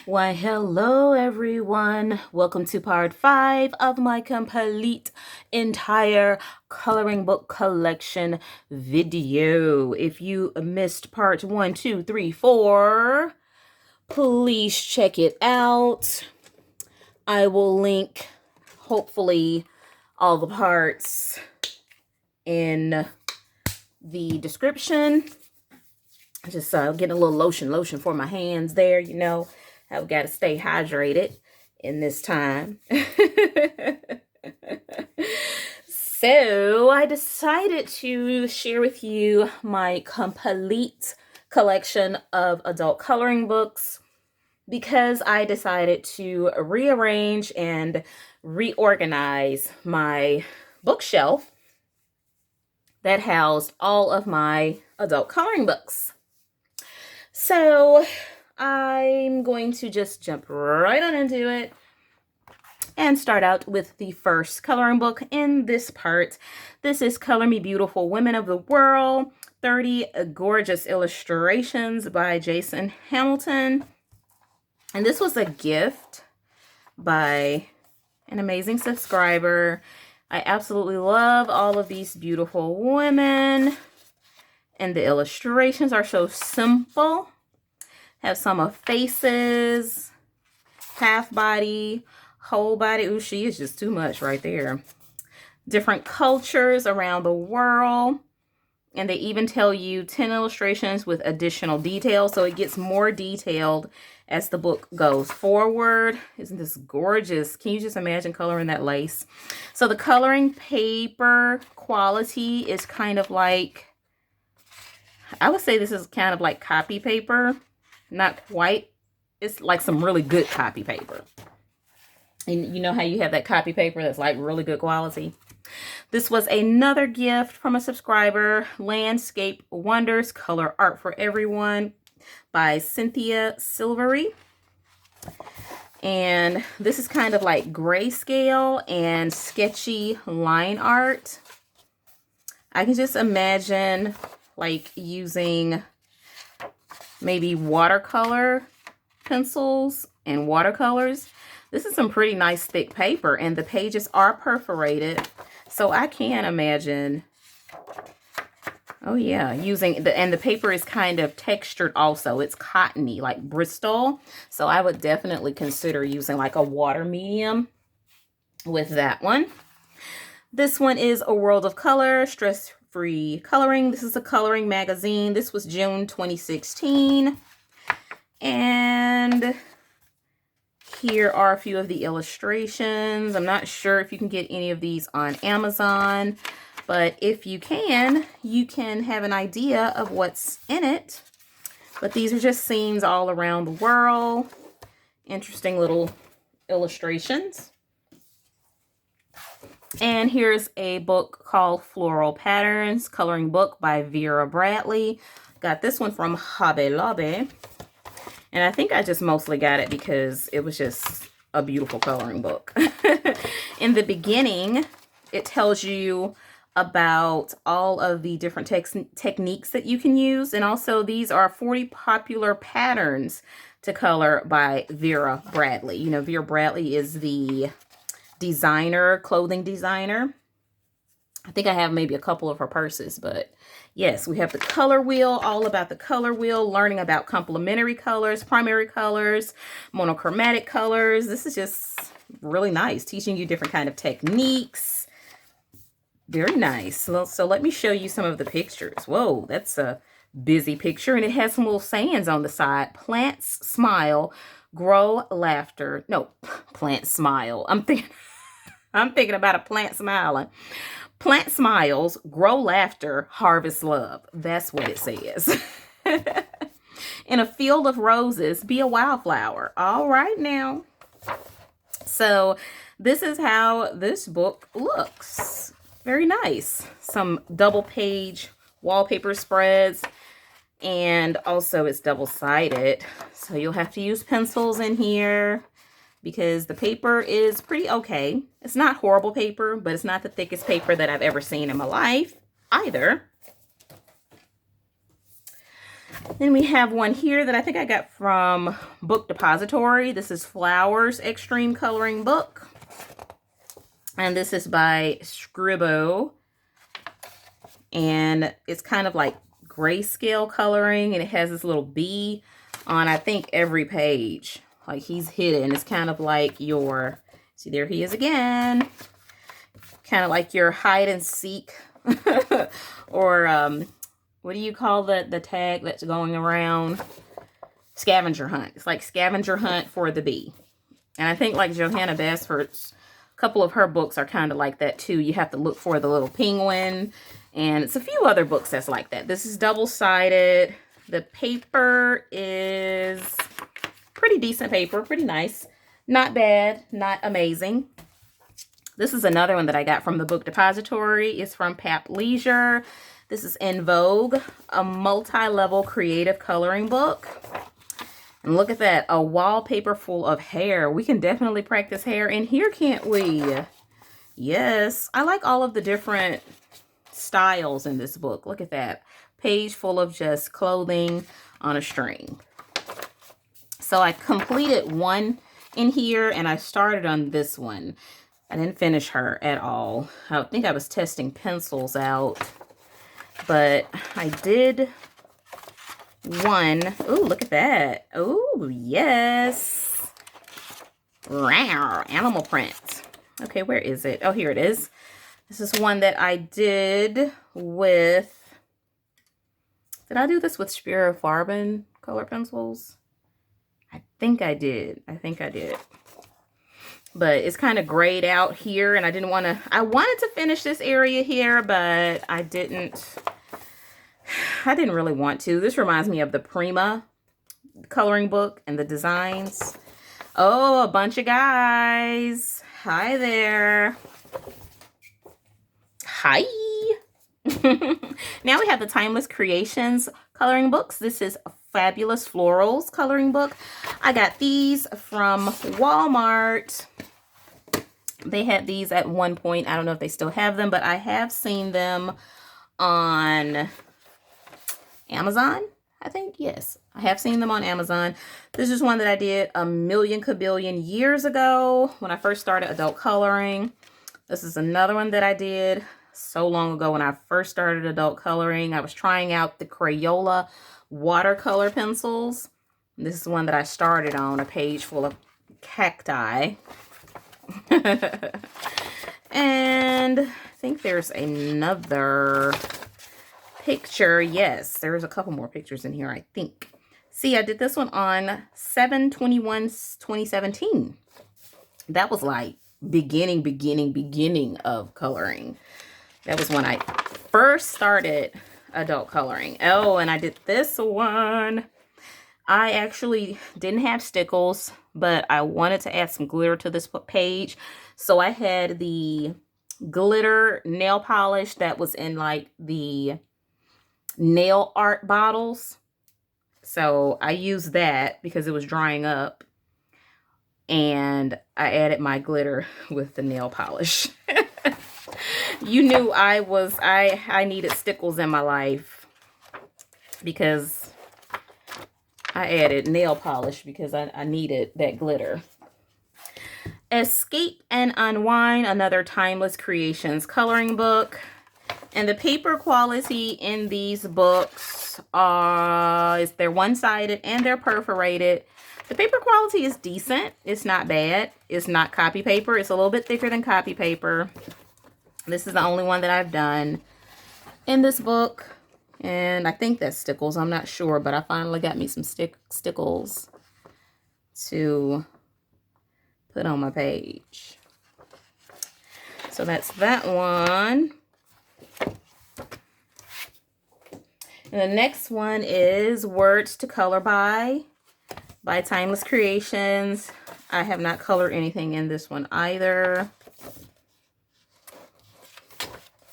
Why, hello everyone. Welcome to part 5 of my complete entire coloring book collection video. If you missed part 1, 2, 3, 4, please check it out. I will link, hopefully, all the parts in the description. Just getting a little lotion for my hands there, you know. I've got to stay hydrated in this time. So I decided to share with you my complete collection of adult coloring books because I decided to rearrange and reorganize my bookshelf that housed all of my adult coloring books. So I'm going to just jump right on into it and start out with the first coloring book in this part. This is Color Me Beautiful Women of the World, 30 Gorgeous Illustrations by Jason Hamilton. And this was a gift by an amazing subscriber. I absolutely love all of these beautiful women. And the illustrations are so simple. Have some of faces, half body, whole body. Ooh, she is just too much right there. Different cultures around the world. And they even tell you 10 illustrations with additional details. So it gets more detailed as the book goes forward. Isn't this gorgeous? Can you just imagine coloring that lace? So the coloring paper quality is kind of like, I would say this is kind of like copy paper. Not quite. It's like some really good copy paper. And you know how you have that copy paper that's like really good quality? This was another gift from a subscriber. Landscape Wonders, Color Art for Everyone by Cynthia Silvery. And this is kind of like grayscale and sketchy line art. I can just imagine like using maybe watercolor pencils and watercolors. This is some pretty nice thick paper, and the pages are perforated. So I can imagine, oh yeah, using and the paper is kind of textured also. It's cottony, like Bristol. So I would definitely consider using like a water medium with that one. This one is A World of Color, Stress-Free Coloring. This is a coloring magazine. This was June 2016. And here are a few of the illustrations. I'm not sure if you can get any of these on Amazon, but if you can have an idea of what's in it. But these are just scenes all around the world. Interesting little illustrations. And here's a book called Floral Patterns, coloring book by Vera Bradley. Got this one from Hobby Lobby. And I think I just mostly got it because it was just a beautiful coloring book. In the beginning, it tells you about all of the different techniques that you can use. And also these are 40 popular patterns to color by Vera Bradley. You know, Vera Bradley is the designer, clothing designer. I think I have maybe a couple of her purses, but yes, we have the color wheel, all about the color wheel, learning about complementary colors, primary colors, monochromatic colors. This is just really nice, teaching you different kind of techniques. Very nice. So let me show you some of the pictures. Whoa, that's a busy picture, and it has some little sayings on the side. Plants smile, grow laughter. No, plant smile. I'm thinking about a plant smiling. Plant smiles, grow laughter, harvest love. That's what it says. In a field of roses, be a wildflower. All right now. So this is how this book looks. Very nice. Some double page wallpaper spreads. And also it's double-sided. So you'll have to use pencils in here, because the paper is pretty okay. It's not horrible paper, but it's not the thickest paper that I've ever seen in my life either. Then we have one here that I think I got from Book Depository. This is Flowers Extreme Coloring Book. And this is by Scribbo. And it's kind of like grayscale coloring. And it has this little bee on, I think, every page. Like he's hidden. It's kind of like your, see, there he is again. Kind of like your hide and seek. Or, what do you call the tag that's going around? Scavenger hunt. It's like scavenger hunt for the bee. And I think like Johanna Basford's, a couple of her books are kind of like that too. You have to look for the little penguin. And it's a few other books that's like that. This is double-sided. The paper is pretty decent paper. Pretty nice. Not bad. Not amazing. This is another one that I got from the Book Depository. It's from Pap Leisure. This is In Vogue, a multi-level creative coloring book. And look at that, a wallpaper full of hair. We can definitely practice hair in here, can't we? Yes, I like all of the different styles in this book. Look at that, page full of just clothing on a string. So I completed one in here and I started on this one. I didn't finish her at all. I think I was testing pencils out. But I did one. Ooh, look at that. Ooh, yes. Rawr, animal print. Okay, where is it? Oh, here it is. This is one that I did with... Did I do this with Spira Farben color pencils? I think I did. I think I did. But it's kind of grayed out here, and I didn't want to... I wanted to finish this area here, but I didn't really want to. This reminds me of the Prima coloring book and the designs. Oh, a bunch of guys. Hi there. Hi. Now we have the Timeless Creations coloring books. This is Fabulous Florals coloring book. I got these from Walmart. They had these at one point. I don't know if they still have them, but I have seen them on Amazon, I think. Yes, I have seen them on Amazon. This is one that I did a million kabillion years ago when I first started adult coloring. This is another one that I did so long ago when I first started adult coloring. I was trying out the Crayola watercolor pencils. This is one that I started on, a page full of cacti. And I think there's another picture. Yes, there's a couple more pictures in here, I think. See, I did this one on 7/21/2017. That was like beginning of coloring. That was when I first started adult coloring. Oh, and I did this one. I actually didn't have stickles, but I wanted to add some glitter to this page. So I had the glitter nail polish that was in like the nail art bottles. So I used that because it was drying up. And I added my glitter with the nail polish. You knew I needed stickles in my life because I added nail polish because I needed that glitter. Escape and Unwind, another Timeless Creations coloring book. And the paper quality in these books is they're one-sided and they're perforated. The paper quality is decent. It's not bad. It's not copy paper. It's a little bit thicker than copy paper. This is the only one that I've done in this book. And I think that's stickles. I'm not sure, but I finally got me some stickles to put on my page. So that's that one. And the next one is Words to Color by Timeless Creations. I have not colored anything in this one either.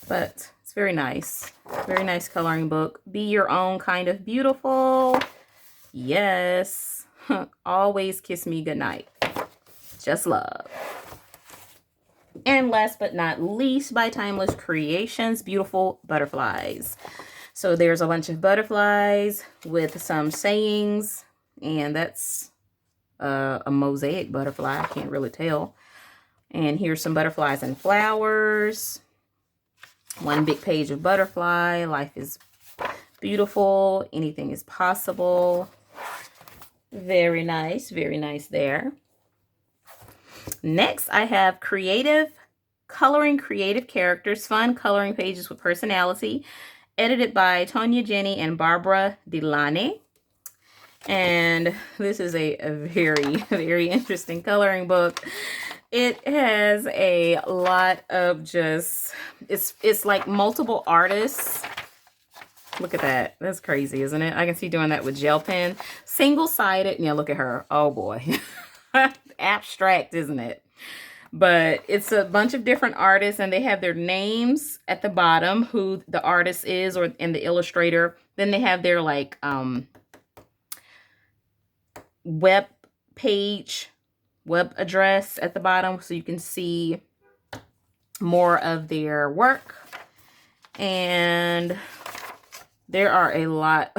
But it's very nice. Very nice coloring book. Be your own kind of beautiful. Yes. Always kiss me goodnight. Just love. And last but not least, by Timeless Creations, Beautiful Butterflies. So there's a bunch of butterflies with some sayings, and that's a mosaic butterfly. I can't really tell. And here's some butterflies and flowers. One big page of butterfly. Life is beautiful. Anything is possible. Very nice there. Next, I have coloring creative characters, fun coloring pages with personality, edited by Tonya Jenny and Barbara Delane. And this is a very, very interesting coloring book. It has a lot of just, it's like multiple artists. Look at that. That's crazy, isn't it? I can see doing that with gel pen. Single-sided. Yeah, look at her. Oh, boy. Abstract, isn't it? But it's a bunch of different artists, and they have their names at the bottom, who the artist is, and the illustrator. Then they have their, like, web address at the bottom, so you can see more of their work. And there are a lot.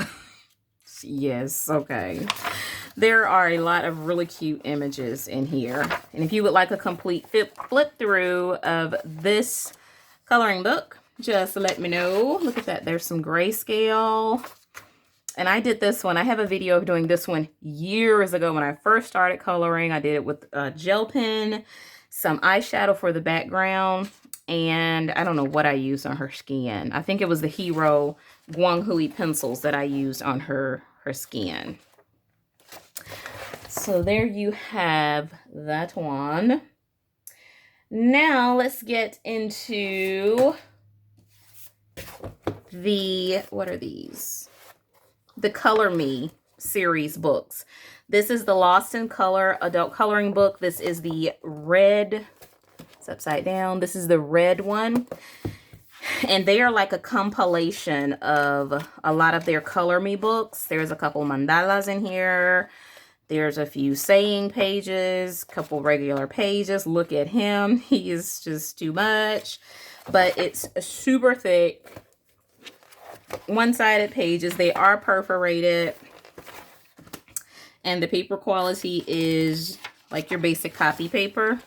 Yes, okay. There are a lot of really cute images in here. And if you would like a complete flip through of this coloring book, just let me know. Look at that. There's some grayscale. And I did this one. I have a video of doing this one years ago when I first started coloring. I did it with a gel pen, some eyeshadow for the background, and I don't know what I used on her skin. I think it was the Hero Guanghui pencils that I used on her skin. So there you have that one. Now let's get into what are these? The Color Me series books. This is the Lost in Color adult coloring book. This is the red, it's upside down. This is the red one. And they are like a compilation of a lot of their Color Me books. There's a couple mandalas in here. There's a few saying pages, couple regular pages. Look at him. He is just too much. But it's super thick. One-sided pages. They are perforated. And the paper quality is like your basic copy paper.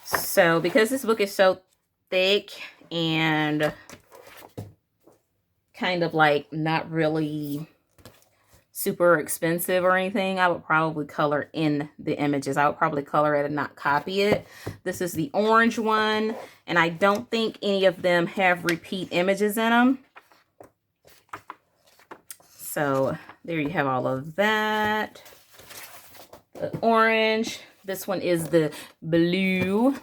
So because this book is so thick and kind of like not really super expensive or anything, I would probably color in the images. I would probably color it and not copy it. This is the orange one, and I don't think any of them have repeat images in them. So there you have all of that. The orange. This one is the blue.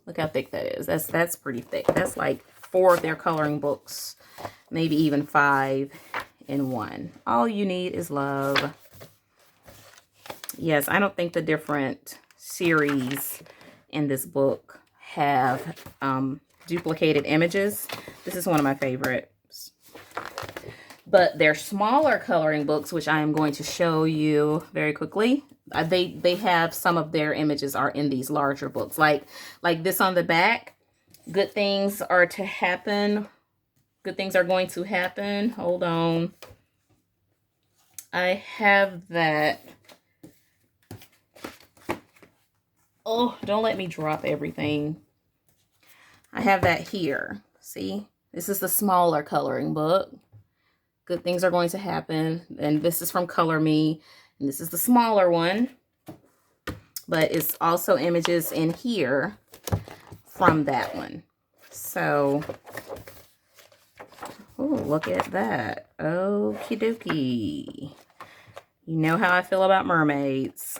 Look how thick that is. That's pretty thick. That's like 4 of their coloring books, maybe even 5 in one. All you need is love. Yes, I don't think the different series in this book have duplicated images. This is one of my favorites. But they're smaller coloring books, which I am going to show you very quickly. They have some of their images are in these larger books. Like this on the back, good things are to happen. Good things are going to happen. Hold on. I have that. Oh, don't let me drop everything. I have that here. See? This is the smaller coloring book. Good things are going to happen. And this is from Color Me. And this is the smaller one. But it's also images in here from that one. So, oh, look at that. Okie dokie. You know how I feel about mermaids.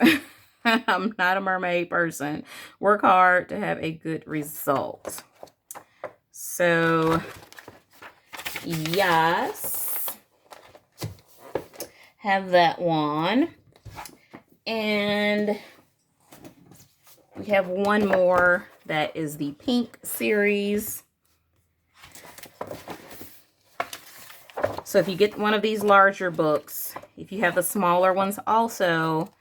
I'm not a mermaid person. Work hard to have a good result. So, yes. Have that one. And we have one more that is the pink series. So if you get one of these larger books, if you have the smaller ones also,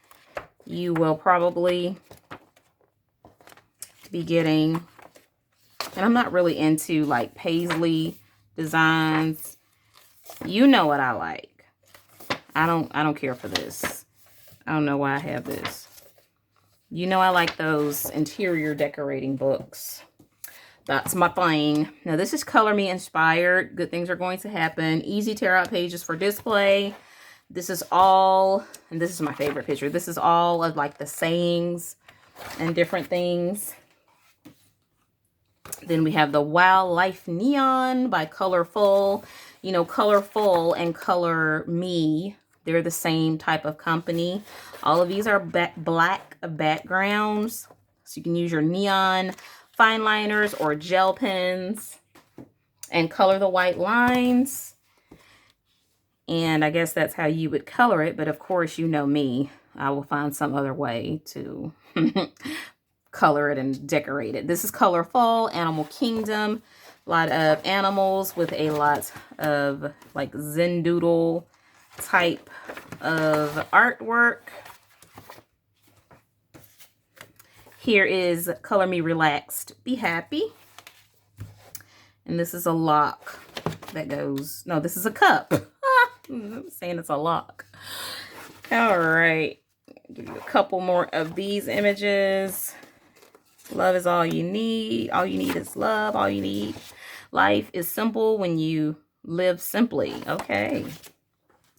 you will probably be getting, and I'm not really into like paisley designs. You know what I like. I don't care for this. I don't know why I have this. You know I like those interior decorating books. That's my thing. Now this is Color Me inspired. Good things are going to happen. Easy tear out pages for display. This is all, and this is my favorite picture. This is all of like the sayings and different things. Then we have the Wow Life Neon by Colorful. You know, Colorful and Color Me, they're the same type of company. All of these are black backgrounds. So you can use your neon fine liners or gel pens and color the white lines. And I guess that's how you would color it. But of course, you know me. I will find some other way to color it and decorate it. This is Colorful, Animal Kingdom. A lot of animals with a lot of like zendoodle type of artwork. Here is Color Me Relaxed, Be Happy. And this is a lock that goes, no, this is a cup. I'm saying it's a lock. All right. Give you a couple more of these images. Love is all you need. All you need is love. All you need. Life is simple when you live simply. Okay.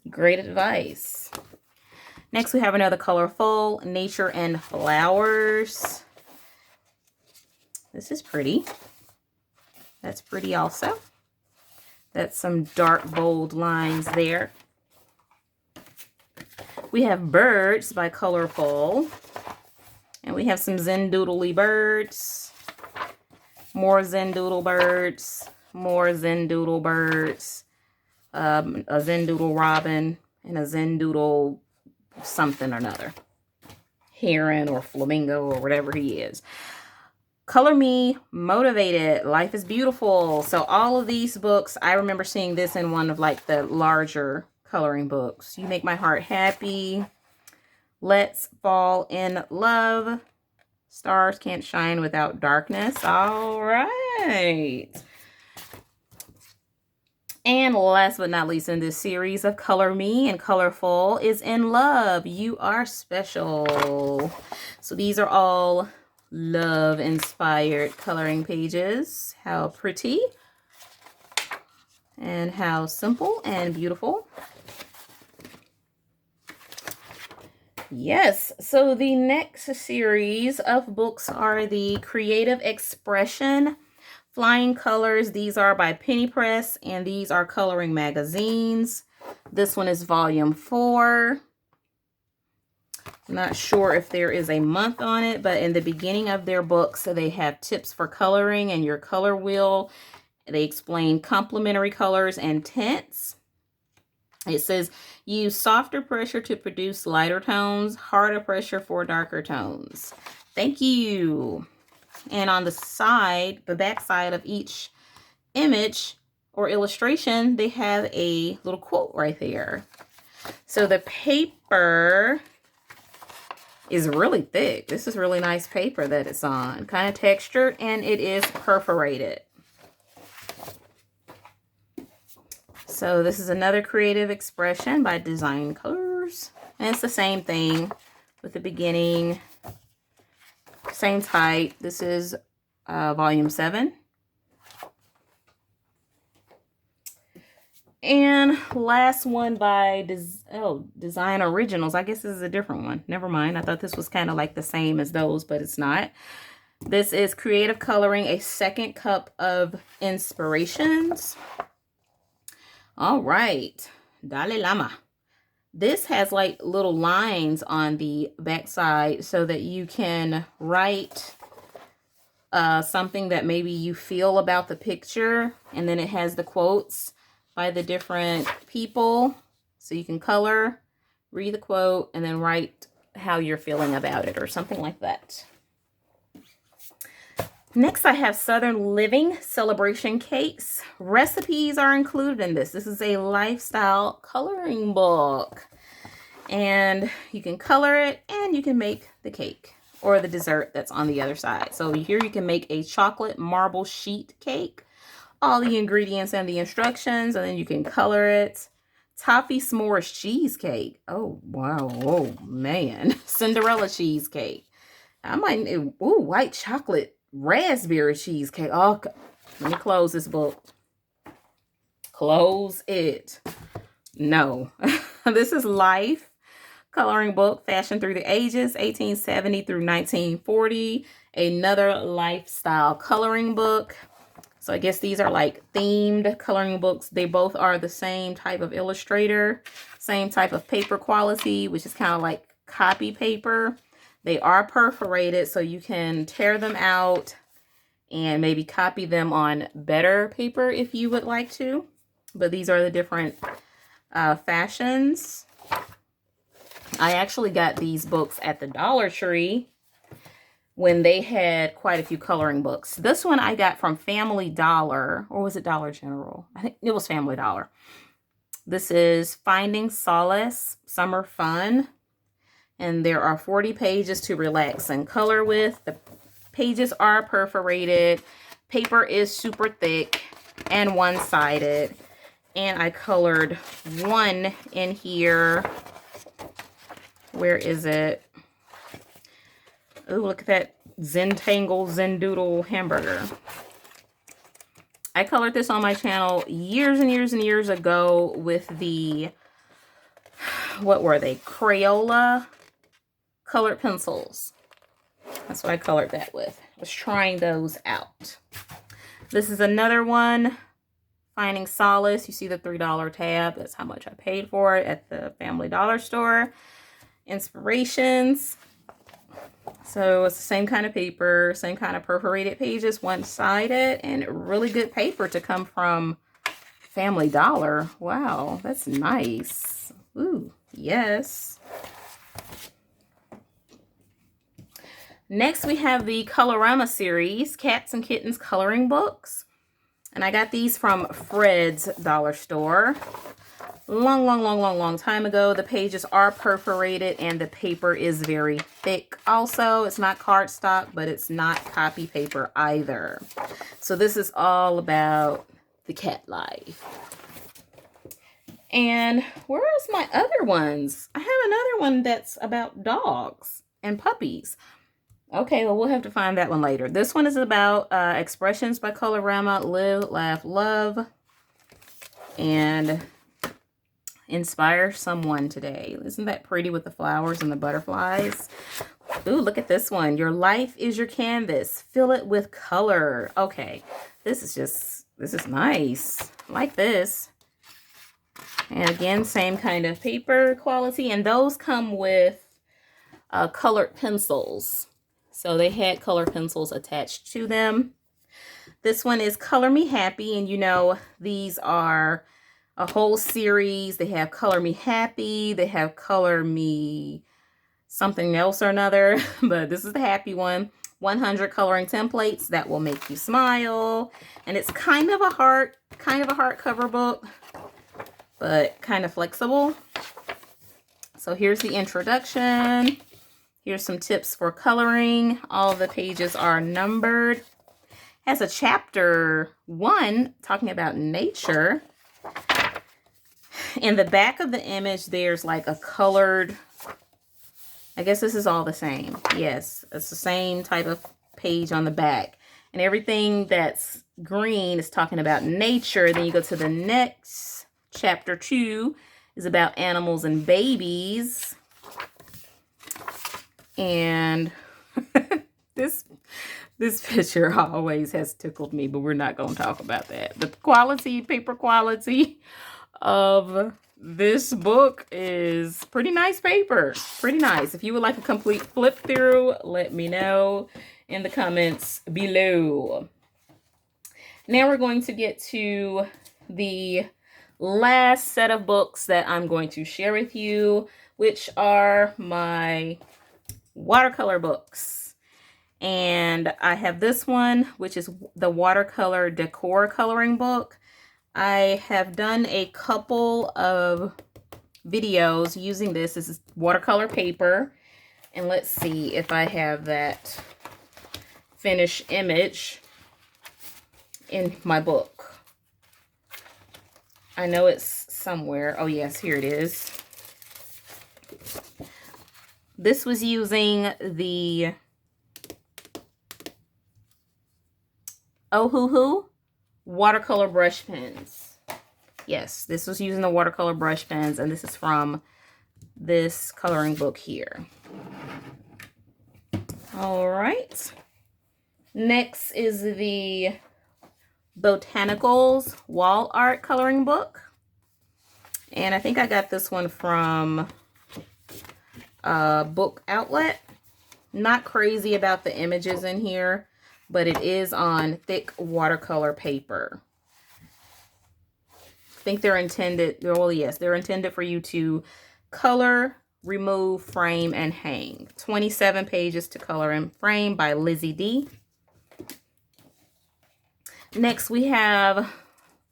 Great advice. Next, we have another Colorful, Nature and Flowers. This is pretty. That's pretty also. That's some dark, bold lines there. We have Birds by Colorful. And we have some zendoodly birds. More zendoodle birds. More zendoodle birds. A zendoodle robin. And a zendoodle something or another. Heron or flamingo or whatever he is. Color Me Motivated, Life is Beautiful. So all of these books, I remember seeing this in one of like the larger coloring books. You Make My Heart Happy. Let's Fall in Love. Stars Can't Shine Without Darkness. All right. And last but not least in this series of Color Me and Colorful is In Love. You Are Special. So these are all love inspired coloring pages. How pretty and how simple and beautiful. Yes, so the next series of books are the Creative Expression Flying Colors. These are by Penny Press and these are coloring magazines. This one is volume 4. Not sure if there is a month on it, but in the beginning of their books, so they have tips for coloring and your color wheel. They explain complementary colors and tints. It says, use softer pressure to produce lighter tones, harder pressure for darker tones. Thank you. And on the side, the back side of each image or illustration, they have a little quote right there. So the paper is really thick. This is really nice paper that it's on. Kind of textured, and it is perforated. So this is another Creative Expression by Design Colors. And it's the same thing with the beginning. Same type. This is volume 7. And last one by Design Originals. I guess this is a different one. Never mind. I thought this was kind of like the same as those, but it's not. This is Creative Coloring, a second cup of inspirations. All right. Dalai Lama. This has like little lines on the back side so that you can write something that maybe you feel about the picture. And then it has the quotes by the different people. So you can color, read the quote, and then write how you're feeling about it or something like that. Next, I have Southern Living Celebration Cakes. Recipes are included in this. This is a lifestyle coloring book. And you can color it and you can make the cake or the dessert that's on the other side. So here you can make a chocolate marble sheet cake, all the ingredients and the instructions, and then you can color it. Toffee s'mores cheesecake. Oh, wow. Oh, man. Cinderella cheesecake. I might, ooh, white chocolate raspberry cheesecake. Oh, let me close this book. Close it. No. This is Life coloring book, Fashion Through the Ages, 1870 through 1940. Another lifestyle coloring book. So I guess these are like themed coloring books. They both are the same type of illustrator, same type of paper quality, which is kind of like copy paper. They are perforated, so you can tear them out and maybe copy them on better paper if you would like to. But these are the different fashions. I actually got these books at the Dollar Tree when they had quite a few coloring books. This one I got from Family Dollar, or was it Dollar General? I think it was Family Dollar. This is Finding Solace, Summer Fun. And there are 40 pages to relax and color with. The pages are perforated. Paper is super thick and one-sided. And I colored one in here. Where is it? Oh, look at that zendoodle hamburger. I colored this on my channel years and years and years ago with the, what were they? Crayola colored pencils. That's what I colored that with. I was trying those out. This is another one. Finding Solace. You see the $3 tab. That's how much I paid for it at the Family Dollar store. Inspirations. So it's the same kind of paper, same kind of perforated pages, one-sided, and really good paper to come from Family Dollar. Wow, that's nice. Ooh, yes. Next, we have the Colorama series, Cats and Kittens coloring books. And I got these from Fred's Dollar Store. Long time ago. The pages are perforated and the paper is very thick also. It's not cardstock, but it's not copy paper either. So this is all about the cat life. And where's my other ones? I have another one that's about dogs and puppies. Okay, well, we'll have to find that one later. This one is about Expressions by Colorama, Live, Laugh, Love, and Inspire Someone Today. Isn't that pretty with the flowers and the butterflies? Ooh, look at this one. Your life is your canvas. Fill it with color. Okay, this is nice. I like this. And again, same kind of paper quality. And those come with colored pencils. So they had color pencils attached to them. This one is Color Me Happy. And you know, these are a whole series. They have Color Me Happy. They have Color Me something else or another. But this is the happy one. 100 coloring templates that will make you smile. And it's kind of a hardcover book, but kind of flexible. So here's the introduction. Here's some tips for coloring. All the pages are numbered. Has a chapter 1 talking about nature. In the back of the image, there's like a colored, I guess this is all the same. Yes, it's the same type of page on the back. And everything that's green is talking about nature. Then you go to the next chapter 2 is about animals and babies. And this picture always has tickled me, but we're not going to talk about that. The quality, paper quality of this book is pretty nice paper. Pretty nice. If you would like a complete flip through, let me know in the comments below. Now we're going to get to the last set of books that I'm going to share with you, which are my watercolor books. And I have this one, which is the Watercolor Decor Coloring Book. I have done a couple of videos using this. This is watercolor paper. And let's see if I have that finished image. in my book. I know it's somewhere. Oh yes, here it is. This was using the Ohuhu watercolor brush pens. Yes, this was using the watercolor brush pens, and this is from this coloring book here. All right. Next is the Botanical's wall art coloring book. And I think I got this one from Book Outlet. Not crazy about the images in here, but it is on thick watercolor paper. I think they're intended, well, yes, they're intended for you to color, remove, frame, and hang. 27 pages to color and frame by Lizzie D. Next, we have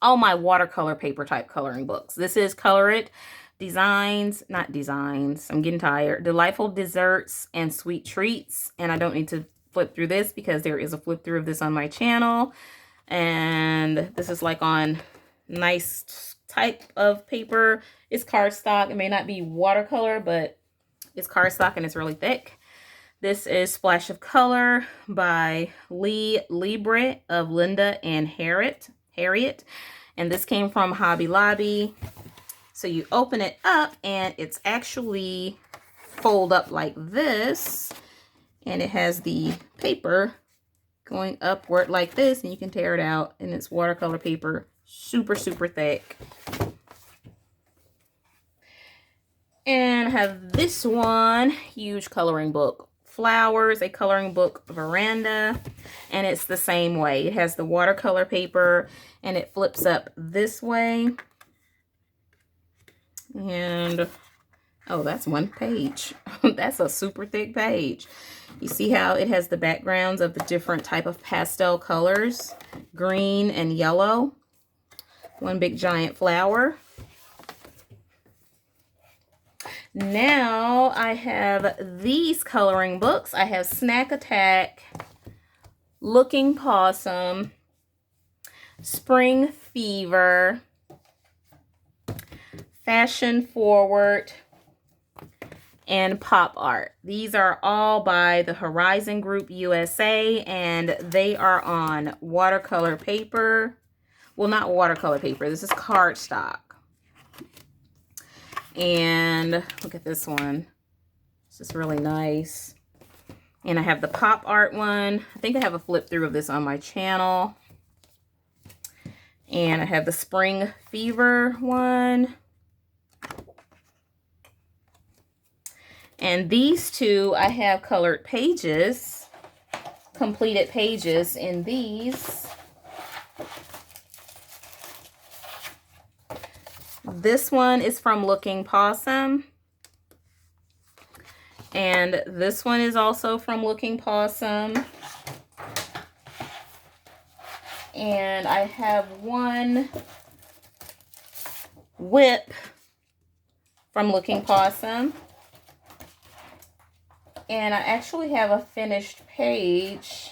all my watercolor paper type coloring books. This is Color It, Designs, not Designs, I'm getting tired, Delightful Desserts and Sweet Treats. And I don't need to flip through this because there is a flip through of this on my channel. And this is like on nice type of paper. It's cardstock. It may not be watercolor, but it's cardstock and it's really thick. This is Splash of Color by Lee Libre of Linda and Harriet. And this came from Hobby Lobby. So you open it up and it's actually fold up like this. And it has the paper going upward like this. And you can tear it out. And it's watercolor paper. Super, super thick. And I have this one. Huge coloring book. Flowers, a coloring book veranda, and it's the same way. It has the watercolor paper and it flips up this way. And oh, that's one page. That's a super thick page. You see how it has the backgrounds of the different type of pastel colors, green and yellow. One big giant flower. Now I have these coloring books. I have Snack Attack, Looking Possum, Spring Fever, Fashion Forward, and Pop Art. These are all by the Horizon Group USA, and they are on watercolor paper. Well, not watercolor paper. This is cardstock. And look at this one. This is really nice. And I have the Pop Art one. I think I have a flip through of this on my channel. And I have the Spring Fever one. And these two, I have colored pages, completed pages in these. This one is from Looking Possum. And this one is also from Looking Possum. And I have one whip from Looking Possum. And I actually have a finished page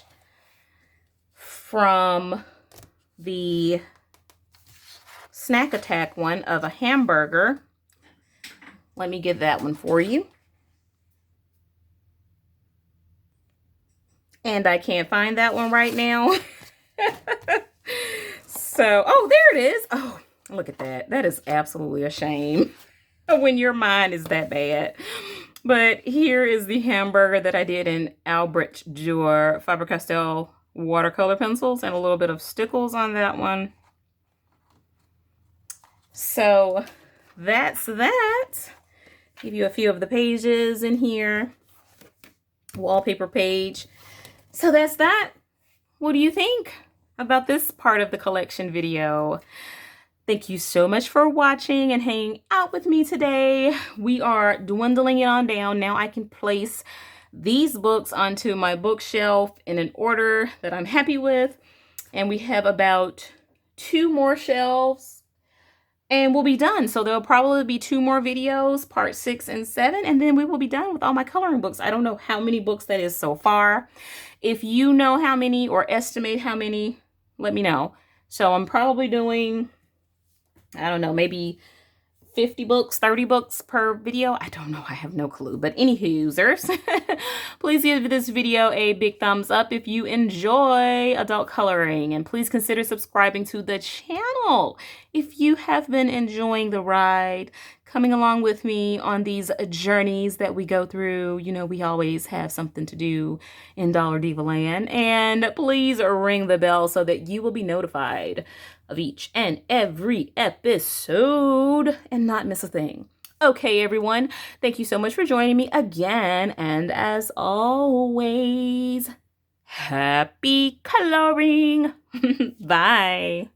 from the Snack Attack one of a hamburger. Let me get that one for you. And I can't find that one right now. So, oh, there it is. Oh, look at that. That is absolutely a shame when your mind is that bad. But here is the hamburger that I did in Albrecht Dürer Faber-Castell watercolor pencils and a little bit of stickles on that one. So that's that. Give you a few of the pages in here. Wallpaper page. So that's that. What do you think about this part of the collection video? Thank you so much for watching and hanging out with me today. We are dwindling it on down. Now I can place these books onto my bookshelf in an order that I'm happy with. And we have about 2 more shelves and we'll be done. So there'll probably be 2 more videos, part 6 and 7, and then we will be done with all my coloring books. I don't know how many books that is so far. If you know how many or estimate how many, let me know. So I'm probably doing, I don't know, maybe 50 books, 30 books per video. I don't know. I have no clue. But anywho, users, please give this video a big thumbs up if you enjoy adult coloring. And please consider subscribing to the channel if you have been enjoying the ride, coming along with me on these journeys that we go through. You know, we always have something to do in Dollar Diva Land. And please ring the bell so that you will be notified of each and every episode and not miss a thing. Okay, everyone, thank you so much for joining me again. And as always, happy coloring. Bye.